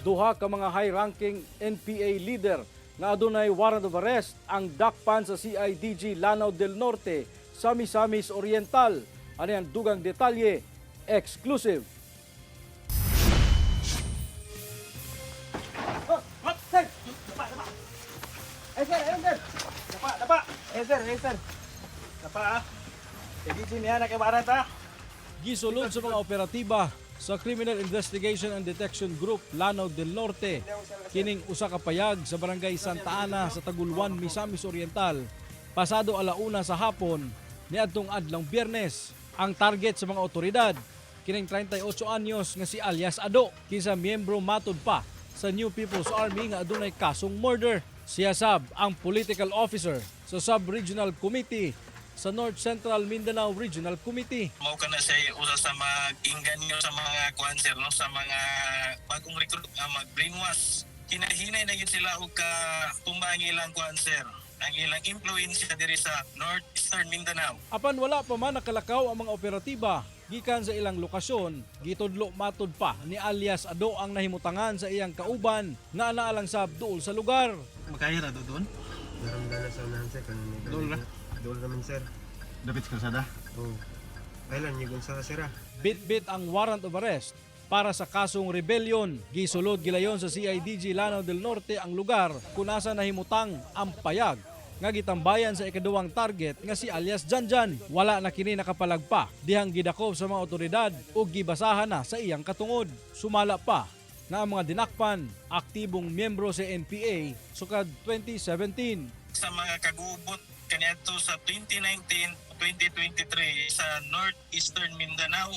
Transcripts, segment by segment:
Duha ka mga high-ranking NPA leader nga adunay warrant of arrest ang dakpan sa CIDG Lanao del Norte sa Misamis Oriental. Ano ang dugang detalye? Exclusive. Gisulod sa mga operatiba sa Criminal Investigation and Detection Group Lanao del Norte, kining usa ka payag sa barangay Santa Ana sa Taguluan, Misamis Oriental, pasado alauna sa hapon niadtong adlong Biyernes. Ang target sa mga otoridad, kining 38 anyos nga si alias Ado, kinsa miyembro matud pa sa New People's Army nga adunay kasong murder. Siya sab ang political officer sa Sub-Regional Committee sa North Central Mindanao Regional Committee. Mao kana siya usa sa mag-inganyo sa mga cancer no, sa mga bagong recruit mag-brainwash. Kinahinay na gyud sila og ka tumbang ilang cancer, ang ilang influensya diri sa Northeastern Mindanao. Apan wala pa man nakalakaw ang mga operatiba gikan sa ilang lokasyon, gitudlo matud pa ni alias Ado ang nahimutangan sa iyang kauban nga anaalang sab duol sa lugar. Makahira doon? Daram-dala sa unahan sir, kanina. Doon ra? Doon raman sir. Dapat ka sada? Oo. Kailan yung sa sir ah? Bit-bit ang warrant of arrest para sa kasong rebellion. Gisulod gilayon sa CIDG Lanao del Norte ang lugar kung asa nahimutang ang payag nga gitambayan sa ikaduwang target nga si alias Janjan. Wala na kini nakapalagpa dihang gidakop sa mga otoridad ug gibasahan na sa iyang katungod. Sumala pa na ang mga dinakpan aktibong miyembro sa NPA sukad 2017. Sa mga kagubot kaniadto sa 2019-2023 sa Northeastern Mindanao,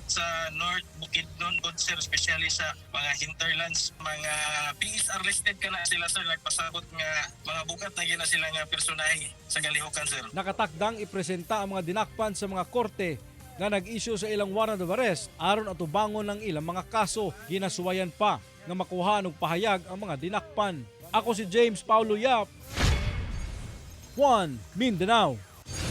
sa North Bukidnon, sir, especially sa mga hinterlands, mga PIS arrested ka na sila sir, nagpasabot nga mga bukat na gina sila nga personahe sa Galihukan sir. Nakatakdang ipresenta ang mga dinakpan sa mga korte nga nag-issue sa ilang warrant of arrest aron atubangon ng ilang mga kaso. Ginasuwayan pa nga makuha og pahayag ang mga dinakpan. Ako si James Paulo Yap, One Mindanao.